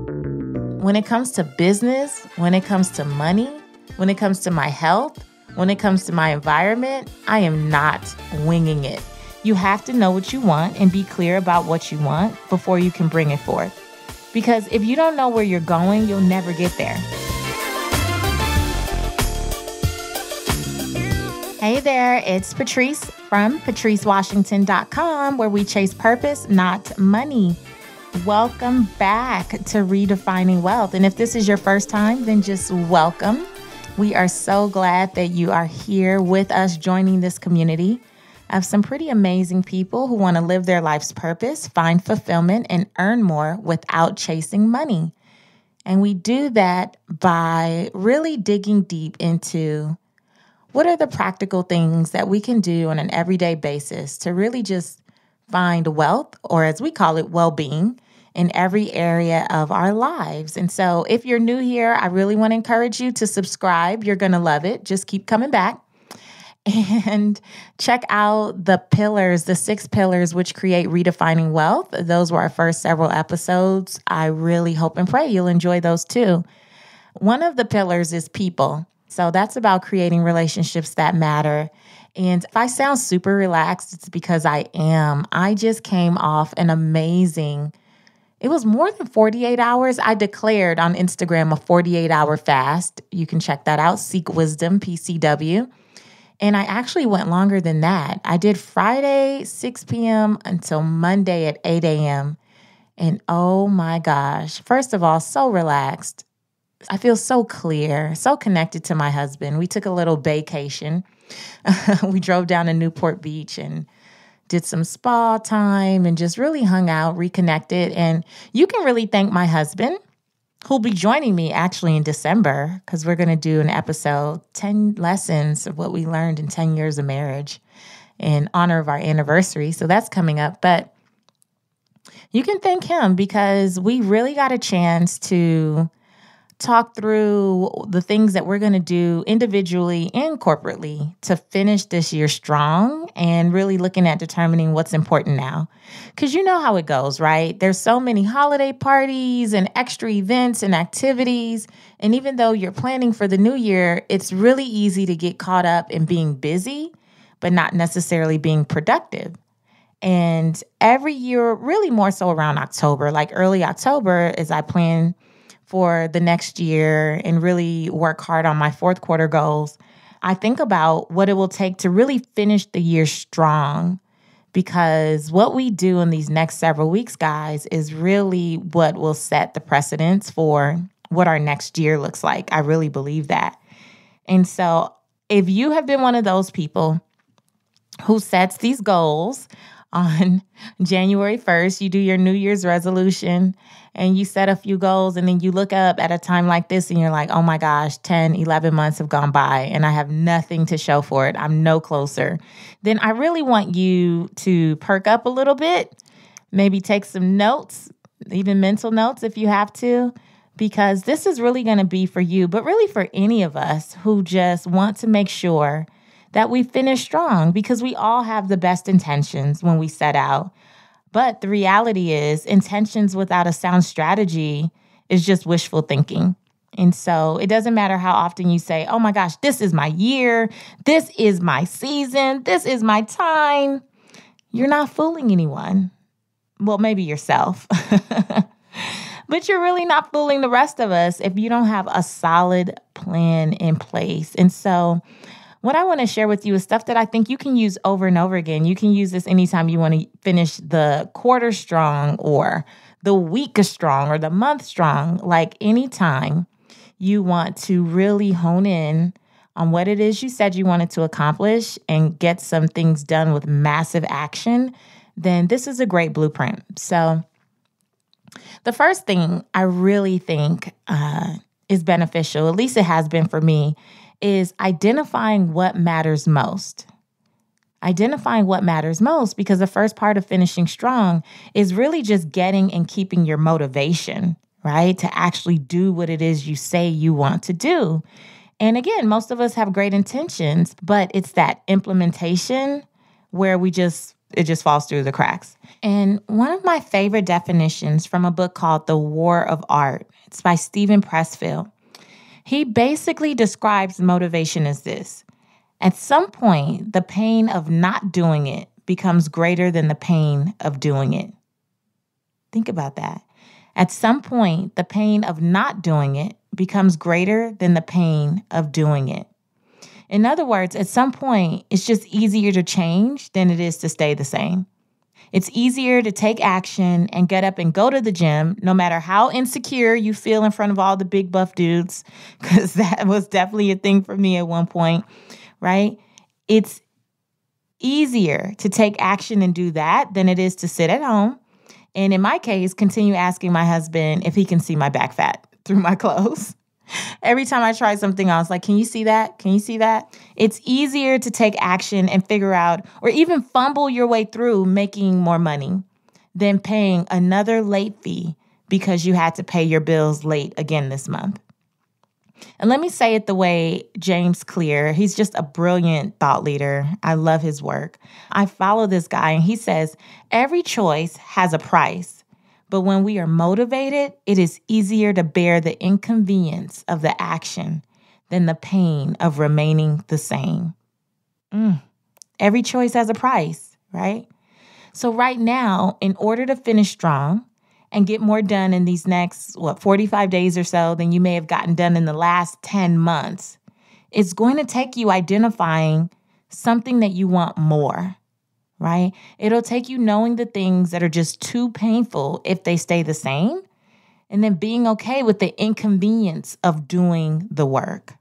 When it comes to business, when it comes to money, when it comes to my health, when it comes to my environment, I am not winging it. You have to know what you want and be clear about what you want before you can bring it forth. Because if you don't know where you're going, you'll never get there. Hey there, it's Patrice from patricewashington.com, where we chase purpose, not money. Welcome back to Redefining Wealth. And if this is your first time, then just welcome. We are so glad that you are here with us joining this community of some pretty amazing people who want to live their life's purpose, find fulfillment, and earn more without chasing money. And we do that by really digging deep into what are the practical things that we can do on an everyday basis to really just find wealth, or as we call it, well-being, in every area of our lives. And so if you're new here, I really want to encourage you to subscribe. You're going to love it. Just keep coming back and check out the pillars, the 6 pillars which create redefining wealth. Those were our first several episodes. I really hope and pray you'll enjoy those too. One of the pillars is people. So that's about creating relationships that matter. And if I sound super relaxed, it's because I am. I just came off an amazing, it was more than 48 hours. I declared on Instagram a 48-hour fast. You can check that out, Seek Wisdom, PCW. And I actually went longer than that. I did Friday, 6 p.m. until Monday at 8 a.m. And oh my gosh, first of all, so relaxed. I feel so clear, so connected to my husband. We took a little vacation. We drove down to Newport Beach and did some spa time and just really hung out, reconnected. And you can really thank my husband, who'll be joining me actually in December, because we're going to do an episode, 10 lessons of what we learned in 10 years of marriage in honor of our anniversary. So that's coming up. But you can thank him because we really got a chance to talk through the things that we're going to do individually and corporately to finish this year strong, and really looking at determining what's important now. Because you know how it goes, right? There's so many holiday parties and extra events and activities. And even though you're planning for the new year, it's really easy to get caught up in being busy, but not necessarily being productive. And every year, really more so around October, like early October, as I plan for the next year and really work hard on my fourth quarter goals, I think about what it will take to really finish the year strong. Because what we do in these next several weeks, guys, is really what will set the precedence for what our next year looks like. I really believe that. And so if you have been one of those people who sets these goals on January 1st, you do your New Year's resolution and you set a few goals, and then you look up at a time like this and you're like, oh my gosh, 10, 11 months have gone by and I have nothing to show for it. I'm no closer. Then I really want you to perk up a little bit, maybe take some notes, even mental notes if you have to, because this is really going to be for you, but really for any of us who just want to make sure that we finish strong, because we all have the best intentions when we set out. But the reality is, intentions without a sound strategy is just wishful thinking. And so it doesn't matter how often you say, oh my gosh, this is my year, this is my season, this is my time. You're not fooling anyone. Well, maybe yourself. But you're really not fooling the rest of us if you don't have a solid plan in place. And so what I want to share with you is stuff that I think you can use over and over again. You can use this anytime you want to finish the quarter strong or the week strong or the month strong. Like anytime you want to really hone in on what it is you said you wanted to accomplish and get some things done with massive action, then this is a great blueprint. So the first thing I really think is beneficial, at least it has been for me, is identifying what matters most. Identifying what matters most, because the first part of finishing strong is really just getting and keeping your motivation, right? To actually do what it is you say you want to do. And again, most of us have great intentions, but it's that implementation where we just it just falls through the cracks. And one of my favorite definitions from a book called The War of Art, it's by Stephen Pressfield. He basically describes motivation as this. At some point, the pain of not doing it becomes greater than the pain of doing it. Think about that. At some point, the pain of not doing it becomes greater than the pain of doing it. In other words, at some point, it's just easier to change than it is to stay the same. It's easier to take action and get up and go to the gym, no matter how insecure you feel in front of all the big buff dudes, because that was definitely a thing for me at one point, right? It's easier to take action and do that than it is to sit at home. And in my case, continue asking my husband if he can see my back fat through my clothes. Every time I try something else, like, can you see that? Can you see that? It's easier to take action and figure out, or even fumble your way through making more money than paying another late fee because you had to pay your bills late again this month. And let me say it the way James Clear, he's just a brilliant thought leader. I love his work. I follow this guy, and he says, every choice has a price. But when we are motivated, it is easier to bear the inconvenience of the action than the pain of remaining the same. Every choice has a price, right? So right now, in order to finish strong and get more done in these next, 45 days or so than you may have gotten done in the last 10 months, it's going to take you identifying something that you want more. Right? It'll take you knowing the things that are just too painful if they stay the same, and then being okay with the inconvenience of doing the work.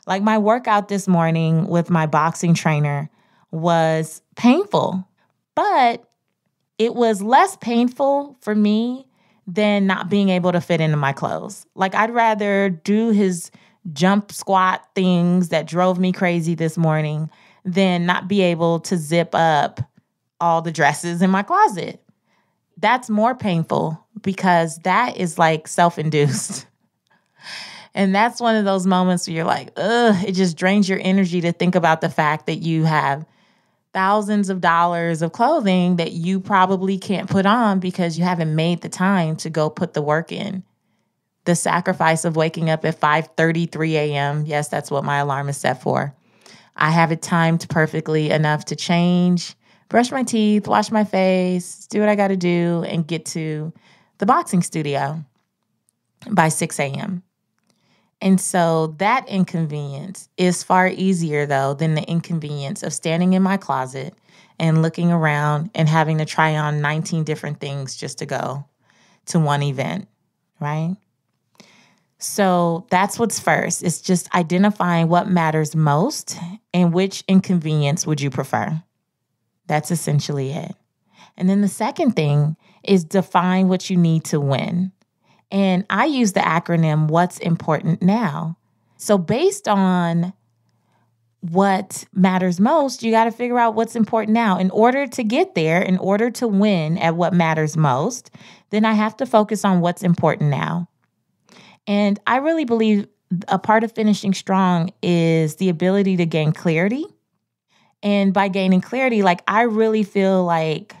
Like my workout this morning with my boxing trainer was painful, but it was less painful for me than not being able to fit into my clothes. Like I'd rather do his jump squat things that drove me crazy this morning than not be able to zip up all the dresses in my closet. That's more painful because that is like self-induced. And that's one of those moments where you're like, it just drains your energy to think about the fact that you have thousands of dollars of clothing that you probably can't put on because you haven't made the time to go put the work in. The sacrifice of waking up at 5:33 a.m. Yes, that's what my alarm is set for. I have it timed perfectly enough to change, brush my teeth, wash my face, do what I got to do, and get to the boxing studio by 6 a.m. And so that inconvenience is far easier, though, than the inconvenience of standing in my closet and looking around and having to try on 19 different things just to go to one event, right? So that's what's first. It's just identifying what matters most and which inconvenience would you prefer. That's essentially it. And then the second thing is define what you need to win. And I use the acronym, What's Important Now. So based on what matters most, you got to figure out what's important now. In order to get there, in order to win at what matters most, then I have to focus on what's important now. And I really believe a part of finishing strong is the ability to gain clarity. And by gaining clarity, like I really feel like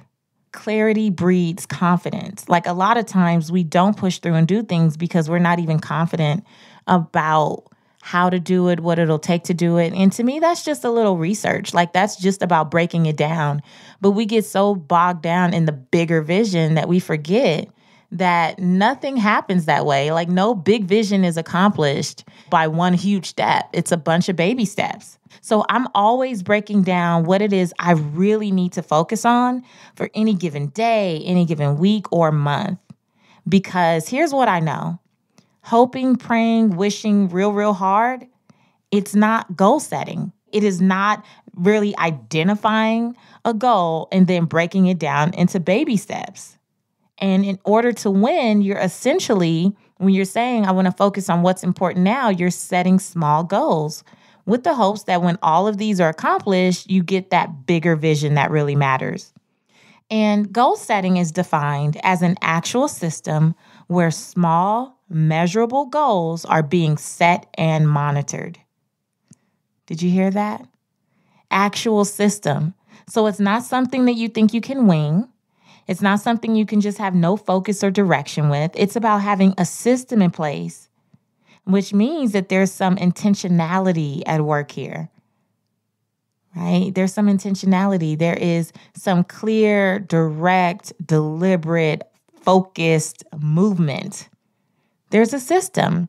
clarity breeds confidence. Like a lot of times we don't push through and do things because we're not even confident about how to do it, what it'll take to do it. And to me, that's just a little research. Like that's just about breaking it down. But we get so bogged down in the bigger vision that we forget that nothing happens that way. Like no big vision is accomplished by one huge step. It's a bunch of baby steps. So I'm always breaking down what it is I really need to focus on for any given day, any given week or month. Because here's what I know. Hoping, praying, wishing real hard, it's not goal setting. It is not really identifying a goal and then breaking it down into baby steps. And in order to win, you're essentially, when you're saying, I want to focus on what's important now, you're setting small goals with the hopes that when all of these are accomplished, you get that bigger vision that really matters. And goal setting is defined as an actual system where small, measurable goals are being set and monitored. Did you hear that? Actual system. So it's not something that you think you can wing. It's not something you can just have no focus or direction with. It's about having a system in place, which means that there's some intentionality at work here, right? There's some intentionality. There is some clear, direct, deliberate, focused movement. There's a system.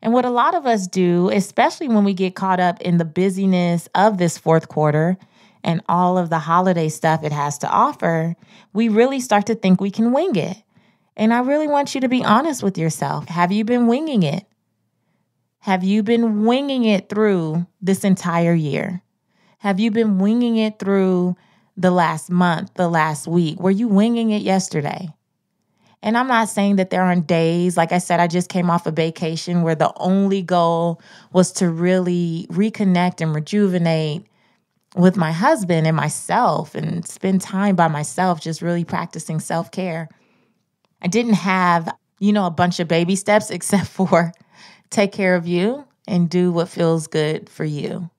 And what a lot of us do, especially when we get caught up in the busyness of this fourth quarter and all of the holiday stuff it has to offer, we really start to think we can wing it. And I really want you to be honest with yourself. Have you been winging it? Have you been winging it through this entire year? Have you been winging it through the last month, the last week? Were you winging it yesterday? And I'm not saying that there aren't days, like I said, I just came off a vacation where the only goal was to really reconnect and rejuvenate with my husband and myself and spend time by myself, just really practicing self-care. I didn't have, a bunch of baby steps except for take care of you and do what feels good for you.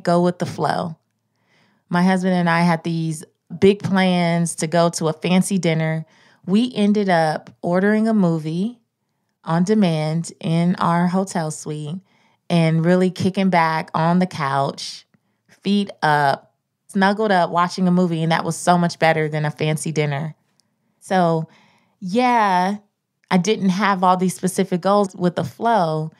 Go with the flow. My husband and I had these big plans to go to a fancy dinner. We ended up ordering a movie on demand in our hotel suite and really kicking back on the couch, feet up, snuggled up, watching a movie. And that was so much better than a fancy dinner. So, yeah, I didn't have all these specific goals with the flow.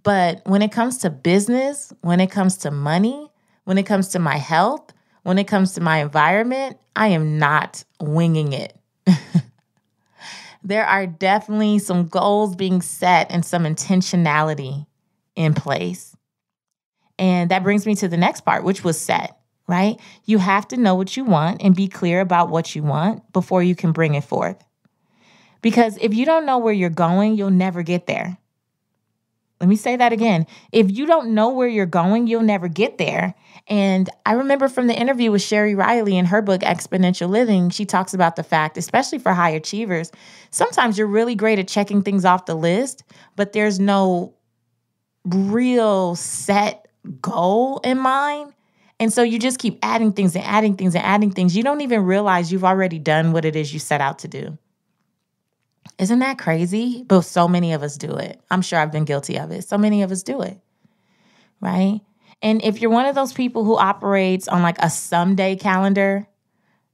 But when it comes to business, when it comes to money, when it comes to my health, when it comes to my environment, I am not winging it. There are definitely some goals being set and some intentionality in place. And that brings me to the next part, which was set, right? You have to know what you want and be clear about what you want before you can bring it forth. Because if you don't know where you're going, you'll never get there. Let me say that again. If you don't know where you're going, you'll never get there. And I remember from the interview with Sherry Riley in her book, Exponential Living, she talks about the fact, especially for high achievers, sometimes you're really great at checking things off the list, but there's no real set goal in mind. And so you just keep adding things and adding things and adding things. You don't even realize you've already done what it is you set out to do. Isn't that crazy? But so many of us do it. I'm sure I've been guilty of it. So many of us do it, right? And if you're one of those people who operates on like a someday calendar,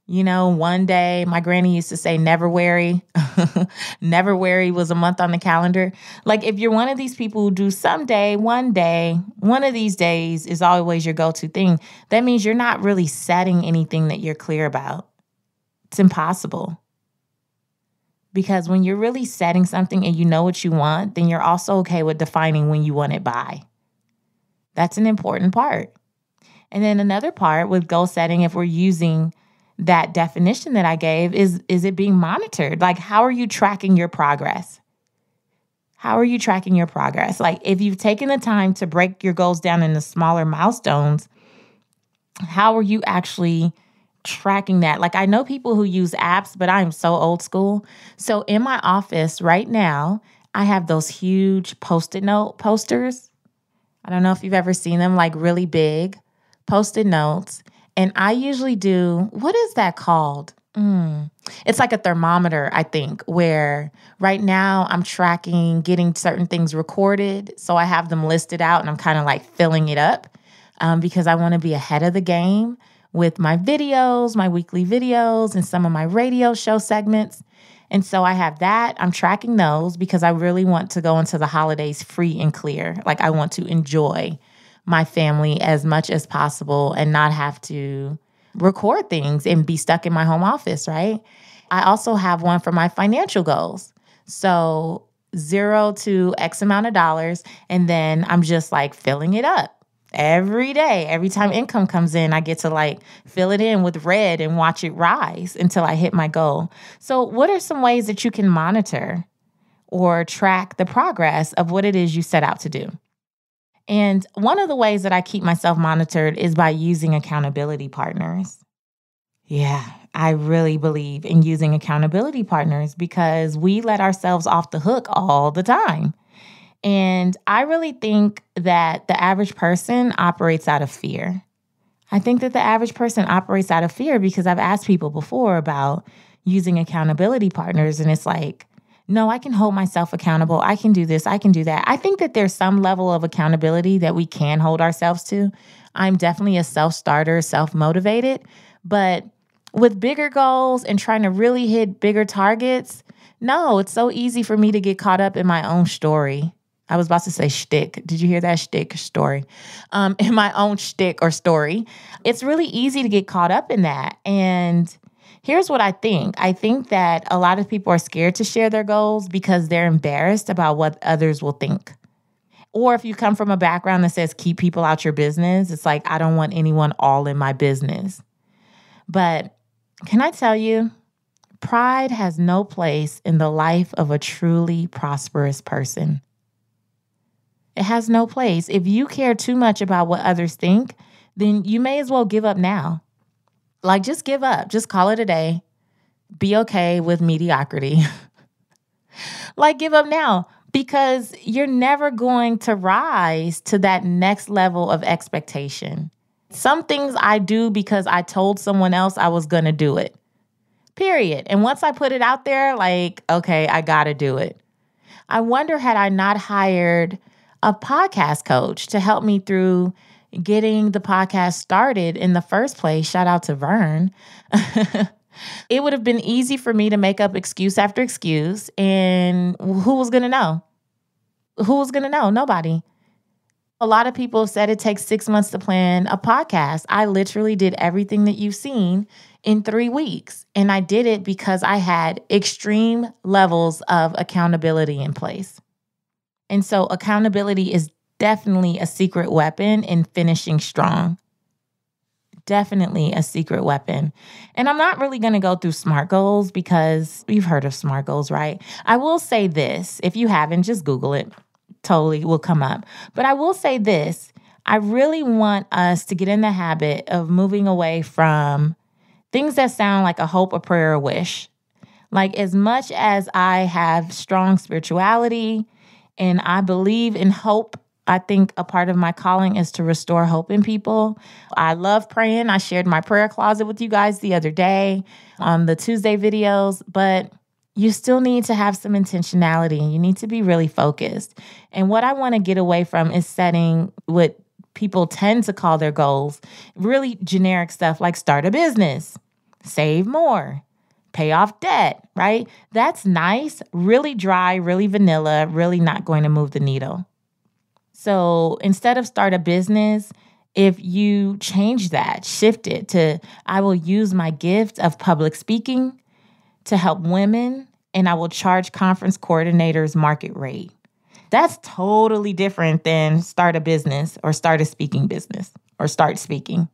one day, my granny used to say never worry. Never worry was a month on the calendar. Like if you're one of these people who do someday, one day, one of these days is always your go-to thing, that means you're not really setting anything that you're clear about. It's impossible. Because when you're really setting something and you know what you want, then you're also okay with defining when you want it by. That's an important part. And then another part with goal setting, if we're using that definition that I gave, is it being monitored? Like, how are you tracking your progress? How are you tracking your progress? Like, if you've taken the time to break your goals down into smaller milestones, how are you actually tracking that? Like, I know people who use apps, but I am so old school. So in my office right now, I have those huge Post-it note posters. I don't know if you've ever seen them, like really big Post-it notes. And I usually do, what is that called? It's like a thermometer, I think, where right now I'm tracking getting certain things recorded. So I have them listed out and I'm kind of like filling it up because I want to be ahead of the game with my videos, my weekly videos, and some of my radio show segments. And so I have that. I'm tracking those because I really want to go into the holidays free and clear. Like I want to enjoy my family as much as possible and not have to record things and be stuck in my home office, right? I also have one for my financial goals. So 0 to X amount of dollars. And then I'm just like filling it up. Every day, every time income comes in, I get to like fill it in with red and watch it rise until I hit my goal. So what are some ways that you can monitor or track the progress of what it is you set out to do? And one of the ways that I keep myself monitored is by using accountability partners. Yeah, I really believe in using accountability partners because we let ourselves off the hook all the time. And I really think that the average person operates out of fear. I think that the average person operates out of fear because I've asked people before about using accountability partners, and it's like, no, I can hold myself accountable. I can do this. I can do that. I think that there's some level of accountability that we can hold ourselves to. I'm definitely a self-starter, self-motivated, but with bigger goals and trying to really hit bigger targets, no, it's so easy for me to get caught up in my own story. I was about to say shtick. Did you hear that? Shtick story. In my own shtick or story. It's really easy to get caught up in that. And here's what I think. I think that a lot of people are scared to share their goals because they're embarrassed about what others will think. Or if you come from a background that says keep people out your business, it's like, I don't want anyone all in my business. But can I tell you, pride has no place in the life of a truly prosperous person. It has no place. If you care too much about what others think, then you may as well give up now. Like, just give up. Just call it a day. Be okay with mediocrity. Like, give up now, because you're never going to rise to that next level of expectation. Some things I do because I told someone else I was going to do it. Period. And once I put it out there, like, okay, I got to do it. I wonder, had I not hired a podcast coach to help me through getting the podcast started in the first place, shout out to Vern, it would have been easy for me to make up excuse after excuse. And who was going to know? Who was going to know? Nobody. A lot of people have said it takes 6 months to plan a podcast. I literally did everything that you've seen in 3 weeks. And I did it because I had extreme levels of accountability in place. And so accountability is definitely a secret weapon in finishing strong. Definitely a secret weapon. And I'm not really going to go through SMART goals because you've heard of SMART goals, right? I will say this. If you haven't, just Google it. Totally will come up. But I will say this. I really want us to get in the habit of moving away from things that sound like a hope, a prayer, a wish. Like, as much as I have strong spirituality and I believe in hope, I think a part of my calling is to restore hope in people. I love praying. I shared my prayer closet with you guys the other day on the Tuesday videos, but you still need to have some intentionality and you need to be really focused. And what I want to get away from is setting what people tend to call their goals, really generic stuff like start a business, save more, pay off debt, right? That's nice, really dry, really vanilla, really not going to move the needle. So instead of start a business, if you change that, shift it to, I will use my gift of public speaking to help women, and I will charge conference coordinators market rate. That's totally different than start a business or start a speaking business or start speaking.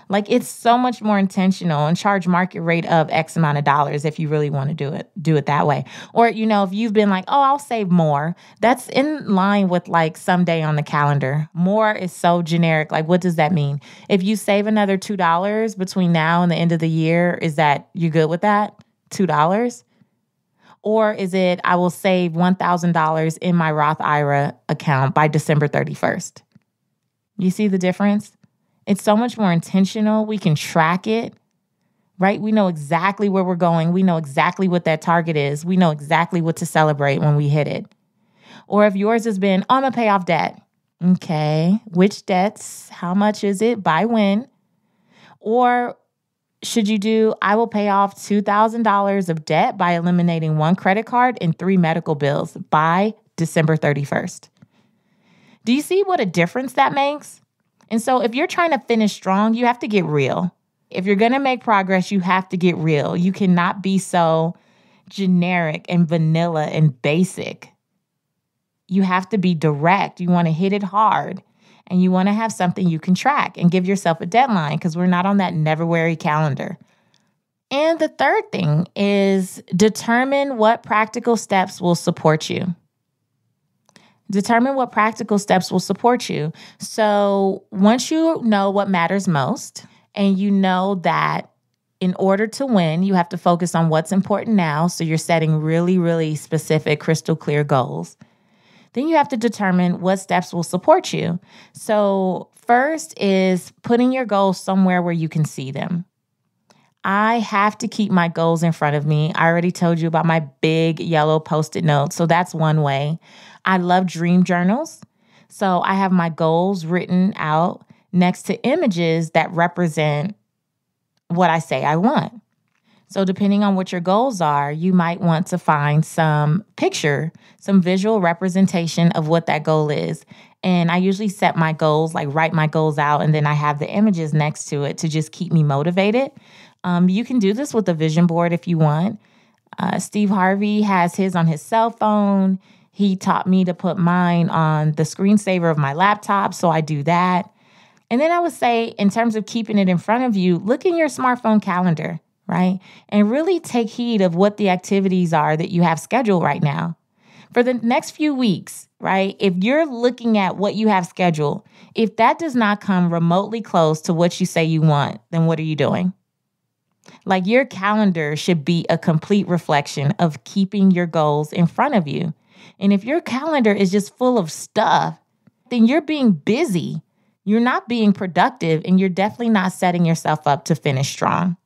Like, it's so much more intentional, and charge market rate of X amount of dollars if you really want to do it that way. Or, if you've been like, oh, I'll save more, that's in line with like someday on the calendar. More is so generic. Like, what does that mean? If you save another $2 between now and the end of the year, is that you good with that? $2? Or is it, I will save $1,000 in my Roth IRA account by December 31st? You see the difference? It's so much more intentional. We can track it, right? We know exactly where we're going. We know exactly what that target is. We know exactly what to celebrate when we hit it. Or if yours has been, oh, I'm going to pay off debt. Okay, which debts? How much is it? By when? Or should you do, I will pay off $2,000 of debt by eliminating 1 credit card and 3 medical bills by December 31st. Do you see what a difference that makes? And so if you're trying to finish strong, you have to get real. If you're going to make progress, you have to get real. You cannot be so generic and vanilla and basic. You have to be direct. You want to hit it hard. And you want to have something you can track and give yourself a deadline, because we're not on that never-weary calendar. And the third thing is determine what practical steps will support you. Determine what practical steps will support you. So once you know what matters most, and you know that in order to win, you have to focus on what's important now, so you're setting really, really specific, crystal clear goals, then you have to determine what steps will support you. So first is putting your goals somewhere where you can see them. I have to keep my goals in front of me. I already told you about my big yellow Post-it notes. So that's one way. I love dream journals. So I have my goals written out next to images that represent what I say I want. So depending on what your goals are, you might want to find some picture, some visual representation of what that goal is. And I usually set my goals, like write my goals out, and then I have the images next to it to just keep me motivated. You can do this with a vision board if you want. Steve Harvey has his on his cell phone. He taught me to put mine on the screensaver of my laptop, so I do that. And then I would say, in terms of keeping it in front of you, look in your smartphone calendar, right? And really take heed of what the activities are that you have scheduled right now. For the next few weeks, right? If you're looking at what you have scheduled, if that does not come remotely close to what you say you want, then what are you doing? Like, your calendar should be a complete reflection of keeping your goals in front of you. And if your calendar is just full of stuff, then you're being busy. You're not being productive, and you're definitely not setting yourself up to finish strong.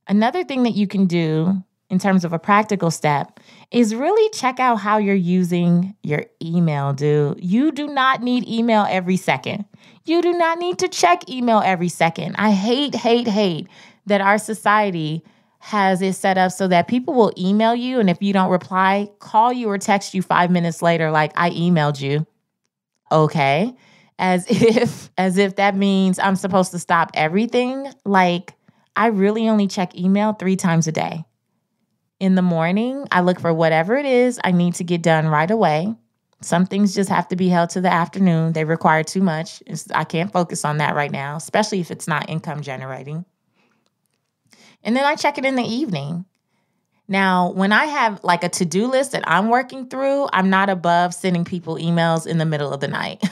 Another thing that you can do in terms of a practical step is really check out how you're using your email, dude. You do not need email every second. You do not need to check email every second. I hate that our society has it set up so that people will email you, and if you don't reply, call you or text you 5 minutes later like, I emailed you. Okay. As if that means I'm supposed to stop everything. Like, I really only check email 3 times a day. In the morning, I look for whatever it is I need to get done right away. Some things just have to be held to the afternoon. They require too much. I can't focus on that right now, especially if it's not income generating. And then I check it in the evening. Now, when I have like a to-do list that I'm working through, I'm not above sending people emails in the middle of the night.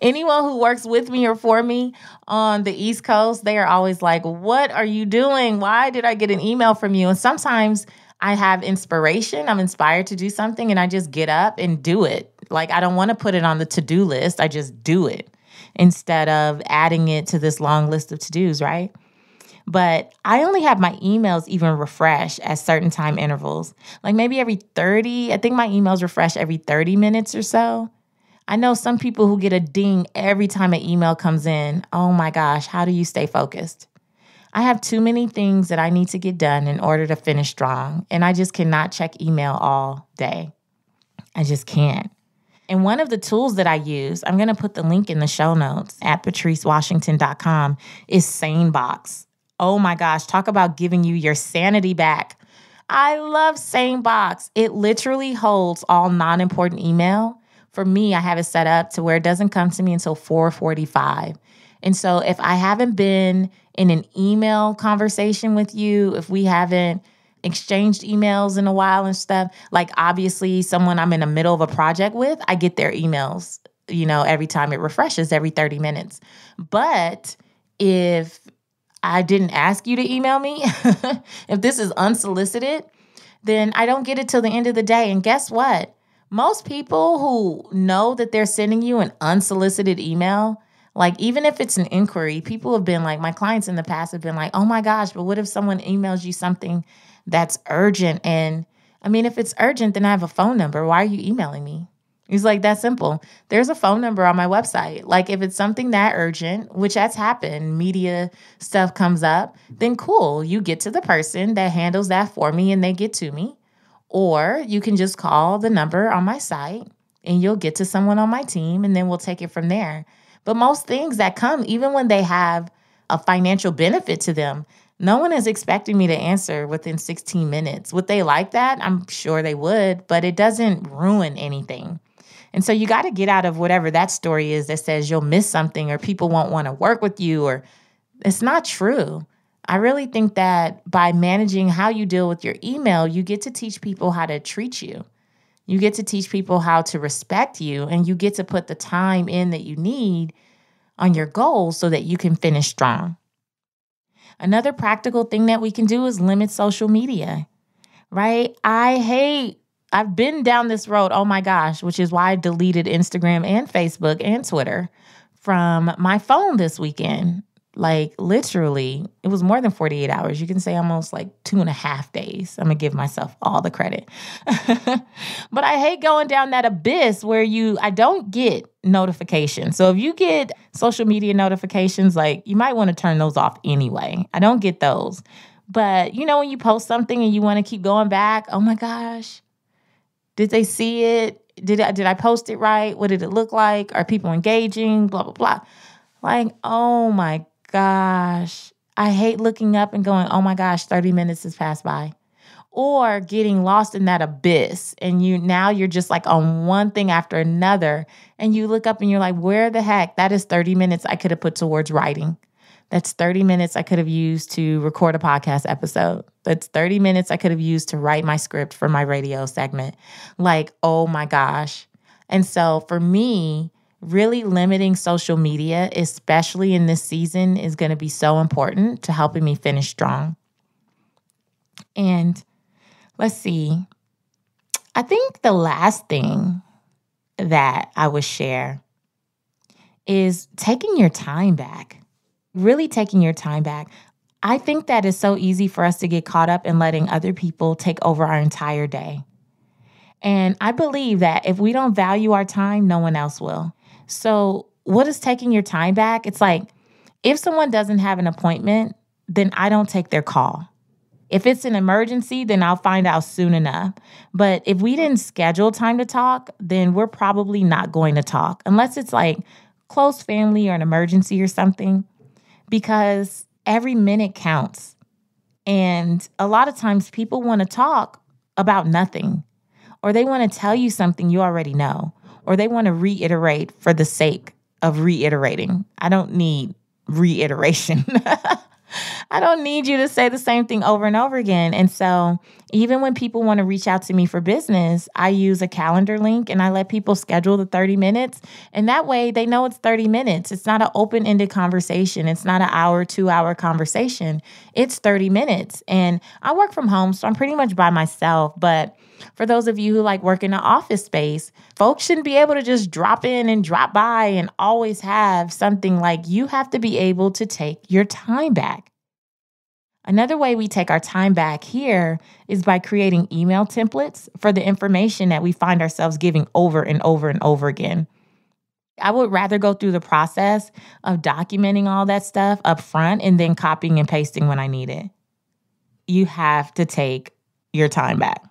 Anyone who works with me or for me on the East Coast, they are always like, what are you doing? Why did I get an email from you? And sometimes I have inspiration. I'm inspired to do something, and I just get up and do it. Like, I don't want to put it on the to-do list. I just do it instead of adding it to this long list of to-dos, right? But I only have my emails even refresh at certain time intervals. Like maybe every 30, I think my emails refresh every 30 minutes or so. I know some people who get a ding every time an email comes in. Oh my gosh, how do you stay focused? I have too many things that I need to get done in order to finish strong, and I just cannot check email all day. I just can't. And one of the tools that I use, I'm going to put the link in the show notes at patricewashington.com, is SaneBox. Oh my gosh, talk about giving you your sanity back. I love SaneBox. It literally holds all non-important email. For me, I have it set up to where it doesn't come to me until 4:45. And so if I haven't been in an email conversation with you, if we haven't exchanged emails in a while and stuff, like obviously someone I'm in the middle of a project with, I get their emails, every time it refreshes every 30 minutes. But if I didn't ask you to email me, if this is unsolicited, then I don't get it till the end of the day. And guess what? Most people who know that they're sending you an unsolicited email, like even if it's an inquiry, people have been like, my clients in the past have been like, oh my gosh, but what if someone emails you something that's urgent? And I mean, if it's urgent, then I have a phone number. Why are you emailing me? It's like that simple. There's a phone number on my website. Like if it's something that urgent, which has happened, media stuff comes up, then cool. You get to the person that handles that for me and they get to me. Or you can just call the number on my site and you'll get to someone on my team, and then we'll take it from there. But most things that come, even when they have a financial benefit to them, no one is expecting me to answer within 16 minutes. Would they like that? I'm sure they would, but it doesn't ruin anything. And so you got to get out of whatever that story is that says you'll miss something or people won't want to work with you, or it's not true. I really think that by managing how you deal with your email, you get to teach people how to treat you. You get to teach people how to respect you, and you get to put the time in that you need on your goals so that you can finish strong. Another practical thing that we can do is limit social media, right? I've been down this road, oh my gosh, which is why I deleted Instagram and Facebook and Twitter from my phone this weekend. Like literally, it was more than 48 hours. You can say almost like 2.5 days. I'm going to give myself all the credit. But I hate going down that abyss where I don't get notifications. So if you get social media notifications, like you might want to turn those off anyway. I don't get those. But when you post something and you want to keep going back, oh my gosh, did they see it? Did I post it right? What did it look like? Are people engaging? Blah, blah, blah. Like, oh my gosh. I hate looking up and going, oh my gosh, 30 minutes has passed by. Or getting lost in that abyss and you're just like on one thing after another. And you look up and you're like, where the heck? That is 30 minutes I could have put towards writing. That's 30 minutes I could have used to record a podcast episode. That's 30 minutes I could have used to write my script for my radio segment. Like, oh my gosh. And so for me, really limiting social media, especially in this season, is going to be so important to helping me finish strong. And let's see. I think the last thing that I would share is taking your time back. Really taking your time back. I think that it's so easy for us to get caught up in letting other people take over our entire day. And I believe that if we don't value our time, no one else will. So what is taking your time back? It's like, if someone doesn't have an appointment, then I don't take their call. If it's an emergency, then I'll find out soon enough. But if we didn't schedule time to talk, then we're probably not going to talk, unless it's like close family or an emergency or something, because every minute counts. And a lot of times people want to talk about nothing, or they want to tell you something you already know, or they want to reiterate for the sake of reiterating. I don't need reiteration. I don't need you to say the same thing over and over again. And so even when people want to reach out to me for business, I use a calendar link and I let people schedule the 30 minutes. And that way they know it's 30 minutes. It's not an open-ended conversation. It's not an hour, 2-hour conversation. It's 30 minutes. And I work from home, so I'm pretty much by myself. But for those of you who like work in an office space, folks shouldn't be able to just drop in and drop by and always have something. Like, you have to be able to take your time back. Another way we take our time back here is by creating email templates for the information that we find ourselves giving over and over and over again. I would rather go through the process of documenting all that stuff up front and then copying and pasting when I need it. You have to take your time back.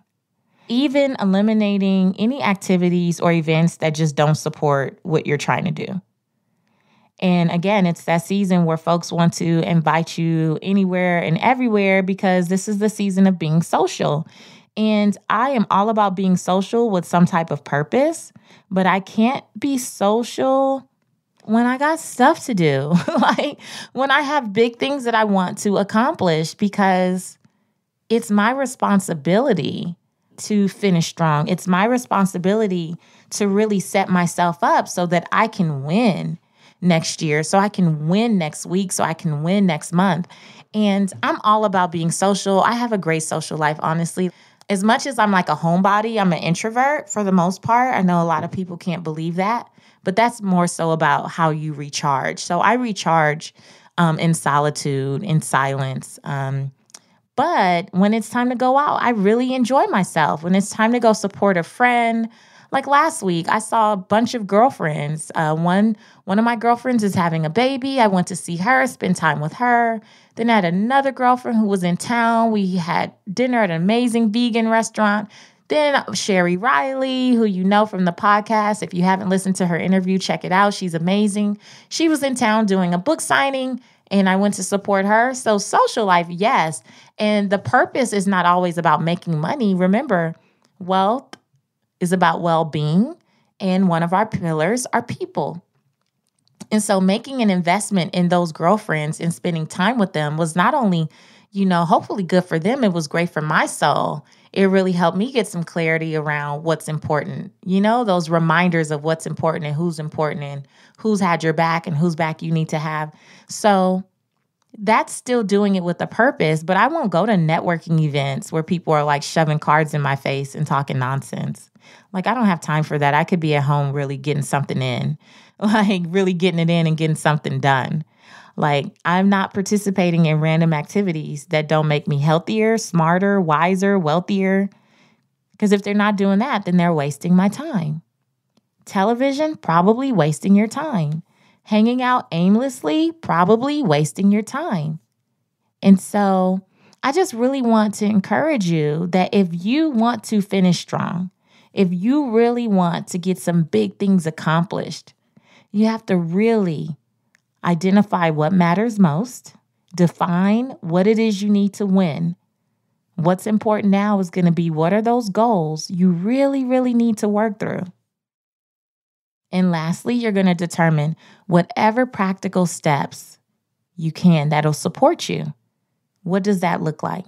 Even eliminating any activities or events that just don't support what you're trying to do. And again, it's that season where folks want to invite you anywhere and everywhere because this is the season of being social. And I am all about being social with some type of purpose, but I can't be social when I got stuff to do, like when I have big things that I want to accomplish, because it's my responsibility to finish strong. It's my responsibility to really set myself up so that I can win next year, so I can win next week, so I can win next month. And I'm all about being social. I have a great social life, honestly. As much as I'm like a homebody, I'm an introvert for the most part. I know a lot of people can't believe that, but that's more so about how you recharge. So I recharge in solitude, in silence. But when it's time to go out, I really enjoy myself. When it's time to go support a friend, like last week, I saw a bunch of girlfriends. One of my girlfriends is having a baby. I went to see her, spend time with her. Then I had another girlfriend who was in town. We had dinner at an amazing vegan restaurant. Then Sherry Riley, who you know from the podcast. If you haven't listened to her interview, check it out. She's amazing. She was in town doing a book signing, and I went to support her. So social life, yes. And the purpose is not always about making money. Remember, wealth is about well-being, and one of our pillars are people. And so making an investment in those girlfriends and spending time with them was not only, hopefully good for them, it was great for my soul. It really helped me get some clarity around what's important. Those reminders of what's important and who's had your back and whose back you need to have. So That's still doing it with a purpose, but I won't go to networking events where people are like shoving cards in my face and talking nonsense. Like, I don't have time for that. I could be at home really getting something in, like really getting it in and getting something done. Like, I'm not participating in random activities that don't make me healthier, smarter, wiser, wealthier. Because if they're not doing that, then they're wasting my time. Television, probably wasting your time. Hanging out aimlessly, probably wasting your time. And so I just really want to encourage you that if you want to finish strong, if you really want to get some big things accomplished, you have to really identify what matters most, define what it is you need to win. What's important now is going to be what are those goals you really, really need to work through. And lastly, you're going to determine whatever practical steps you can that'll support you. What does that look like?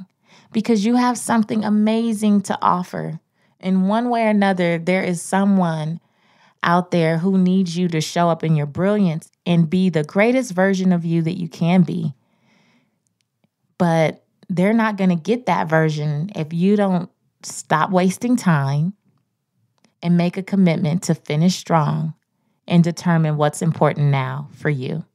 Because you have something amazing to offer. In one way or another, there is someone out there who needs you to show up in your brilliance and be the greatest version of you that you can be. But they're not going to get that version if you don't stop wasting time and make a commitment to finish strong and determine what's important now for you.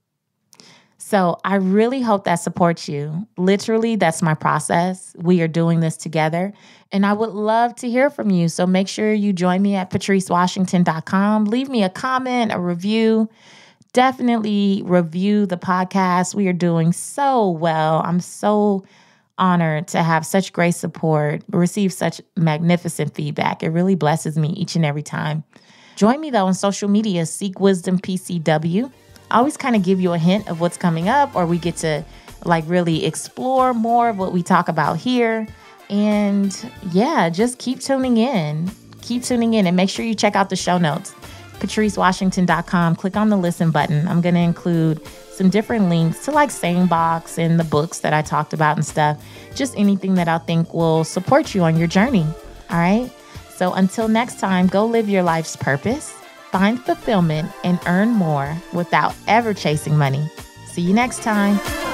So I really hope that supports you. Literally, that's my process. We are doing this together, and I would love to hear from you. So make sure you join me at patricewashington.com. Leave me a comment, a review. Definitely review the podcast. We are doing so well. I'm so honored to have such great support, receive such magnificent feedback. It really blesses me each and every time. Join me, though, on social media, Seek Wisdom PCW. I always kind of give you a hint of what's coming up, or we get to like really explore more of what we talk about here. And yeah, just keep tuning in. Keep tuning in and make sure you check out the show notes. PatriceWashington.com. Click on the listen button. I'm going to include some different links to like SaneBox and the books that I talked about and stuff. Just anything that I think will support you on your journey. All right. So until next time, go live your life's purpose, find fulfillment, and earn more without ever chasing money. See you next time.